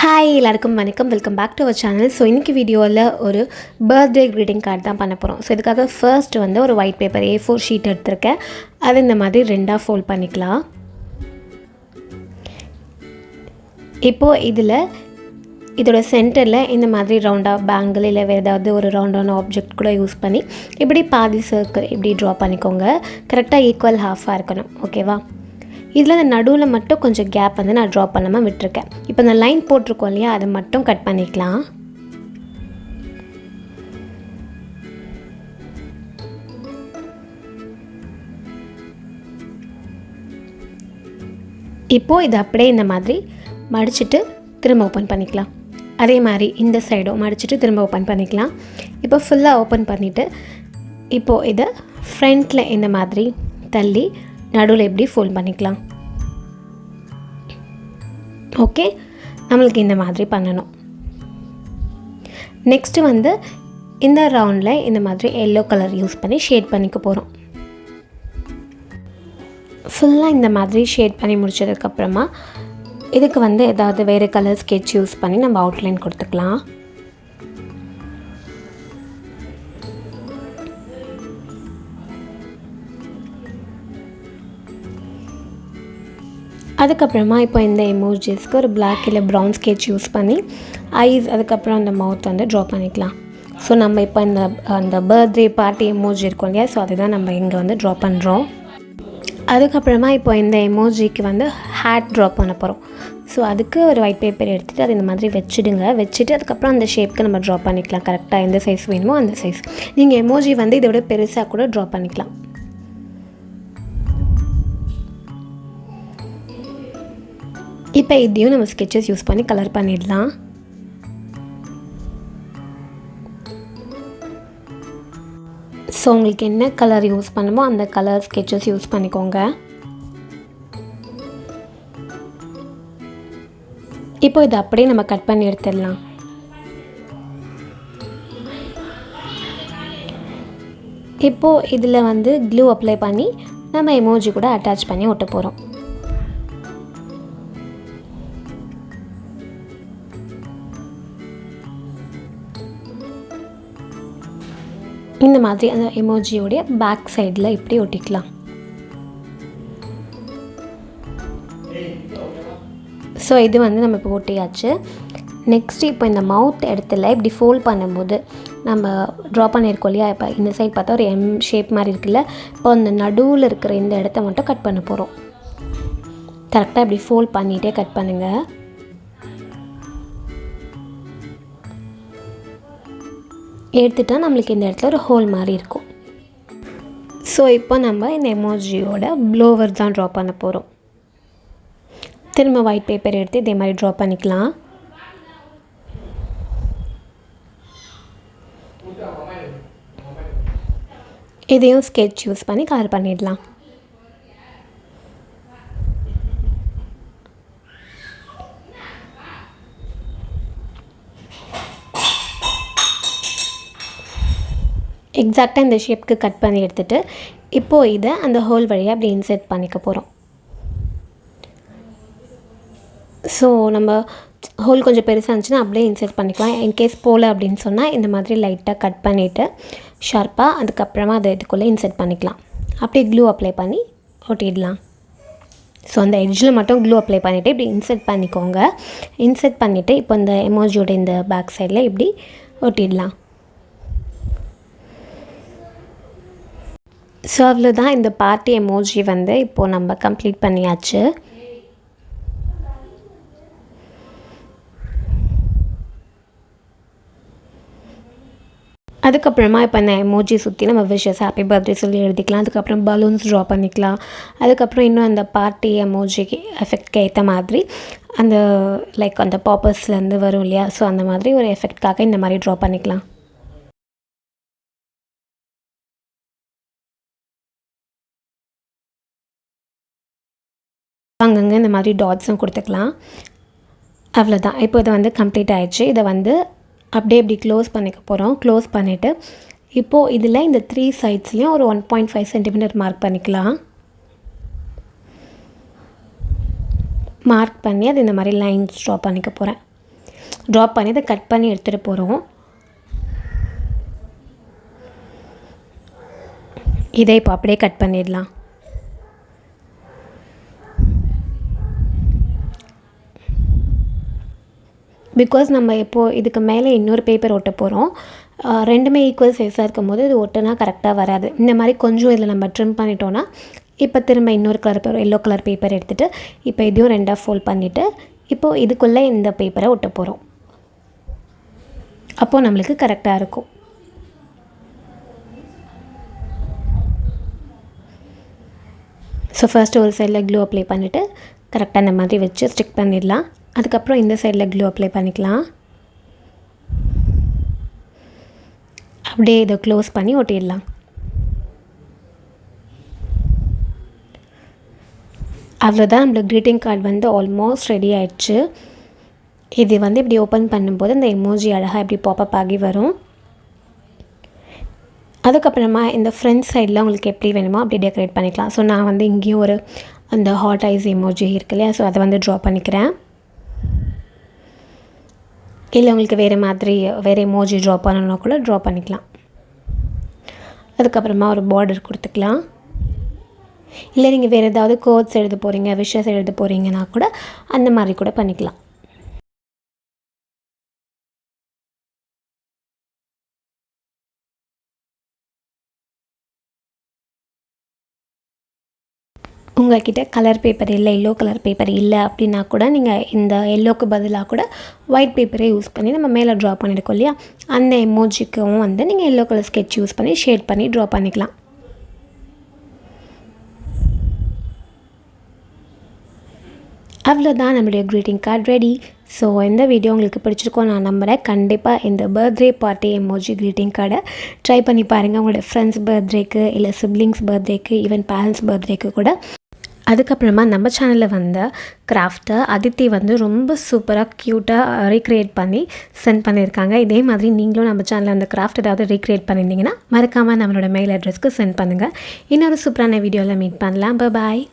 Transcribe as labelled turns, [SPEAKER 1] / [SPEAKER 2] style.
[SPEAKER 1] Hi எல்லாருக்கும் வணக்கம், welcome back to our channel. So இன்றைக்கி வீடியோவில் ஒரு பர்த்டே க்ரீட்டிங் கார்டு தான் பண்ண போகிறோம். ஸோ இதுக்காக ஃபர்ஸ்ட் வந்து ஒரு ஒயிட் பேப்பர் A4 ஷீட் எடுத்திருக்கேன். அது இந்த மாதிரி ரெண்டாக ஃபோல்ட் பண்ணிக்கலாம். இப்போது இதோட சென்டரில் இந்த மாதிரி ரவுண்டாக பேங்கிள் இல்லை வேறு ஏதாவது ஒரு ரவுண்டான ஆப்ஜெக்ட் கூட யூஸ் பண்ணி இப்படி பாதி சர்க்கிள் இப்படி ட்ரா பண்ணிக்கோங்க. கரெக்டாக ஈக்குவல் ஹாஃபாக இருக்கணும், ஓகேவா? இதில் அந்த நடுவில் மட்டும் கொஞ்சம் கேப் வந்து நான் ட்ரா பண்ணாமல் விட்டுருக்கேன். இப்போ இந்த லைன் போட்டிருக்கோம் இல்லையா, அதை மட்டும் கட் பண்ணிக்கலாம். இப்போது இது அப்படியே இந்த மாதிரி மடிச்சுட்டு திரும்ப ஓப்பன் பண்ணிக்கலாம். அதே மாதிரி இந்த சைடும் மடிச்சுட்டு திரும்ப ஓப்பன் பண்ணிக்கலாம். இப்போ ஃபுல்லாக ஓப்பன் பண்ணிவிட்டு இப்போது இதை ஃப்ரண்ட்டில் இந்த மாதிரி தள்ளி நடுவில் எப்படி ஃபோல்ட் பண்ணிக்கலாம். ஓகே, நம்மளுக்கு இந்த மாதிரி பண்ணணும். நெக்ஸ்ட்டு வந்து இந்த ரவுண்டில் இந்த மாதிரி எல்லோ கலர் யூஸ் பண்ணி ஷேட் பண்ணிக்க போகிறோம். ஃபுல்லாக இந்த மாதிரி ஷேட் பண்ணி முடிச்சதுக்கப்புறமா இதுக்கு வந்து ஏதாவது வேறு கலர் ஸ்கெட்ச் யூஸ் பண்ணி நம்ம அவுட்லைன் கொடுத்துக்கலாம். அதுக்கப்புறமா இப்போ இந்த எமோஜிஸ்க்கு ஒரு பிளாக் இல்லை ப்ரௌன் ஸ்கெட்ச் யூஸ் பண்ணி ஐஸ் அதுக்கப்புறம் அந்த மவுத் வந்து ட்ரா பண்ணிக்கலாம். ஸோ நம்ம இப்போ அந்த பர்த்டே பார்ட்டி எமோஜி இருக்கும் இல்லையா, ஸோ அதுதான் நம்ம இங்கே வந்து ட்ரா பண்ணுறோம். அதுக்கப்புறமா இப்போ இந்த எமோஜிக்கு வந்து ஹேட் ட்ரா பண்ண போகிறோம். ஸோ அதுக்கு ஒரு ஒயிட் பேப்பர் எடுத்துகிட்டு அது இந்த மாதிரி வச்சுட்டு அதுக்கப்புறம் அந்த ஷேப்க்கு நம்ம ட்ரா பண்ணிக்கலாம். கரெக்டாக எந்த சைஸ் வேணுமோ அந்த சைஸ். நீங்கள் எமோஜி வந்து இதை விட பெருசாக கூட ட்ரா பண்ணிக்கலாம். இப்போ இதையும் நம்ம ஸ்கெட்சஸ் யூஸ் பண்ணி கலர் பண்ணிடலாம். ஸோ உங்களுக்கு என்ன கலர் யூஸ் பண்ணுமோ அந்த கலர் ஸ்கெட்சஸ் யூஸ் பண்ணிக்கோங்க. இப்போ இதை அப்படியே நம்ம கட் பண்ணி எடுத்துடலாம். இப்போது இதில் வந்து க்ளூ அப்ளை பண்ணி நம்ம எமோஜி கூட அட்டாச் பண்ணி ஒட்ட போகிறோம். இந்த மாதிரி அந்த எமோஜியோடைய பேக் சைடில் இப்படி ஒட்டிக்கலாம். ஸோ இது வந்து நம்ம இப்போ ஒட்டியாச்சு. நெக்ஸ்ட்டு இப்போ இந்த மவுத் இடத்துல இப்படி ஃபோல்ட் பண்ணும்போது நம்ம ட்ரா பண்ணியிருக்கோம் இல்லையா, இப்போ இந்த சைட் பார்த்தா ஒரு எம் ஷேப் மாதிரி இருக்குல்ல, இப்போ அந்த நடுவில் இருக்கிற இந்த இடத்த மட்டும் கட் பண்ண போகிறோம். கரெக்டாக இப்படி ஃபோல்ட் பண்ணிகிட்டே கட் பண்ணுங்கள். எடுத்துட்டால் நம்மளுக்கு இந்த இடத்துல ஒரு ஹோல் மாதிரி இருக்கும். ஸோ இப்போ நம்ம இந்த எமோஜியோட ப்ளோவர் தான் ட்ரா பண்ண போகிறோம். திரும்ப ஒயிட் பேப்பர் எடுத்து இதே மாதிரி ட்ரா பண்ணிக்கலாம். இதையும் ஸ்கெட்ச் யூஸ் பண்ணி கலர் பண்ணிடலாம். எக்ஸாக்டாக இந்த ஷேப்க்கு கட் பண்ணி எடுத்துகிட்டு இப்போது இதை அந்த ஹோல் வழியாக அப்படி இன்சர்ட் பண்ணிக்க போகிறோம். ஸோ நம்ம ஹோல் கொஞ்சம் பெருசாக இருந்துச்சுன்னா அப்படியே இன்சர்ட் பண்ணிக்கலாம். இன்கேஸ் போகல அப்படின்னு சொன்னால் இந்த மாதிரி லைட்டாக கட் பண்ணிவிட்டு ஷார்ப்பாக அதுக்கப்புறமா அதை இதுக்குள்ளே இன்சர்ட் பண்ணிக்கலாம். அப்படியே க்ளூ அப்ளை பண்ணி ஒட்டிடலாம். ஸோ அந்த எட்ஜில் மட்டும் க்ளூ அப்ளை பண்ணிவிட்டு இப்படி இன்சர்ட் பண்ணிக்கோங்க. இன்சர்ட் பண்ணிவிட்டு இப்போ இந்த எமோஜியோட இந்த பேக் சைடில் இப்படி ஒட்டிடலாம். ஸோ அவ்வளோதான், இந்த பார்ட்டி எமோஜி வந்து இப்போது நம்ம கம்ப்ளீட் பண்ணியாச்சு. அதுக்கப்புறமா இப்போ இந்த எமோஜி சுற்றி நம்ம விஷஸ் ஹாப்பி பர்த்டே சொல்லி எழுதிக்கலாம். அதுக்கப்புறம் பலூன்ஸ் ட்ரா பண்ணிக்கலாம். அதுக்கப்புறம் இன்னும் அந்த பார்ட்டி எமோஜிக்கு எஃபெக்ட்க்கு ஏற்ற மாதிரி அந்த லைக் அந்த பாப்பர்ஸ்லேருந்து வரும் இல்லையா, ஸோ அந்த மாதிரி ஒரு எஃபெக்ட்காக இந்த மாதிரி ட்ரா பண்ணிக்கலாம். அங்கங்கே இந்த மாதிரி டாட்ஸும் கொடுத்துக்கலாம். அவ்வளோதான், இப்போ இது வந்து கம்ப்ளீட் ஆகிடுச்சு. இதை வந்து அப்படியே இப்படி க்ளோஸ் பண்ணிக்க போகிறோம். க்ளோஸ் பண்ணிவிட்டு இப்போது இதில் இந்த 3 சைட்ஸ்லேயும் ஒரு 1.5 சென்டிமீட்டர் மார்க் பண்ணிக்கலாம். மார்க் பண்ணி அது இந்த மாதிரி லைன்ஸ் ட்ரா பண்ணிக்க போகிறேன். ட்ராப் பண்ணி இதை கட் பண்ணி எடுத்துகிட்டு போகிறோம். இதை இப்போ அப்படியே கட் பண்ணிடலாம். பிகாஸ் நம்ம இப்போது இதுக்கு மேலே இன்னொரு பேப்பர் ஒட்ட போகிறோம். ரெண்டுமே ஈக்குவல் சைஸாக இருக்கும்போது இது ஒட்டுனா கரெக்டாக வராது. இந்த மாதிரி கொஞ்சம் இதில் நம்ம ட்ரிம் பண்ணிட்டோன்னா இப்போ திரும்ப இன்னொரு colour paper yellow colour paper எடுத்துகிட்டு இப்போ இதையும் 2ஆக ஃபோல்ட் பண்ணிவிட்டு இப்போது இதுக்குள்ளே இந்த பேப்பரை ஒட்ட போகிறோம். அப்போது நம்மளுக்கு கரெக்டாக இருக்கும். ஸோ ஃபர்ஸ்ட்டு ஒரு சைடில் க்ளூ அப்ளை பண்ணிவிட்டு கரெக்டாக இந்த மாதிரி வச்சு ஸ்டிக் பண்ணிடலாம். அதுக்கப்புறம் இந்த சைடில் க்ளூ அப்ளை பண்ணிக்கலாம். அப்படியே இதை க்ளோஸ் பண்ணி ஒட்டிடலாம். அவ்வளோதான், நம்மளுக்கு க்ரீட்டிங் கார்டு வந்து ஆல்மோஸ்ட் ரெடி ஆகிடுச்சு. இது வந்து இப்படி ஓப்பன் பண்ணும்போது இந்த எமோஜி அழகாக இப்படி பாப்பப் ஆகி வரும். அதுக்கப்புறமா இந்த ஃப்ரண்ட் சைடில் உங்களுக்கு எப்படி வேணுமோ அப்படி டெக்கரேட் பண்ணிக்கலாம். ஸோ நான் வந்து இங்கேயும் ஒரு அந்த ஹாட் ஐஸ் எமோஜி இருக்கு இல்லையா, ஸோ அதை வந்து ட்ரா பண்ணிக்கிறேன். இல்லை உங்களுக்கு வேறு எமோஜி ட்ரா பண்ணணுன்னா கூட ட்ரா பண்ணிக்கலாம். அதுக்கப்புறமா ஒரு பார்டர் கொடுத்துக்கலாம். இல்லை நீங்கள் வேறு ஏதாவது கோட்ஸ் எழுத போகிறீங்க, விஷஸ் எழுத போகிறீங்கன்னா கூட அந்த மாதிரி கூட பண்ணிக்கலாம். உங்கள்கிட்ட கலர் பேப்பர் இல்லை, எல்லோ கலர் பேப்பர் இல்லை அப்படின்னா கூட நீங்கள் இந்த எல்லோக்கு பதிலாக கூட ஒயிட் பேப்பரே யூஸ் பண்ணி நம்ம மேலே ட்ரா பண்ணியிருக்கோம் இல்லையா, அந்த எமோஜிக்கும் வந்து நீங்கள் எல்லோ கலர் ஸ்கெட்ச் யூஸ் பண்ணி ஷேட் பண்ணி ட்ரா பண்ணிக்கலாம். அவ்வளோதான், நம்மளுடைய க்ரீட்டிங் கார்டு ரெடி. ஸோ இந்த வீடியோ உங்களுக்கு பிடிச்சிருக்கோம் நான் நம்புகிறேன். கண்டிப்பாக இந்த பர்த்டே பார்ட்டி எமோஜி க்ரீட்டிங் கார்டை ட்ரை பண்ணி பாருங்கள். உங்களோட ஃப்ரெண்ட்ஸ் பர்த்டேக்கு, இல்லை சிப்ளிங்ஸ் பர்த்டேக்கு, ஈவன் பேரண்ட்ஸ் பர்த்டேக்கு கூட. அதுக்கப்புறமா நம்ம சேனலில் வந்த கிராஃப்ட்டை அதித்தி வந்து ரொம்ப சூப்பராக க்யூட்டாக ரீக்ரியேட் பண்ணி சென்ட் பண்ணியிருக்காங்க. இதே மாதிரி நீங்களும் நம்ம சேனலில் அந்த கிராஃப்ட் ஏதாவது ரீக்ரியேட் பண்ணியிருந்தீங்கன்னா மறக்காமல் நம்மளோட மெயில் அட்ரஸ்க்கு சென்ட் பண்ணுங்கள். இன்னொரு சூப்பரான வீடியோவில் மீட் பண்ணலாம். பாய்.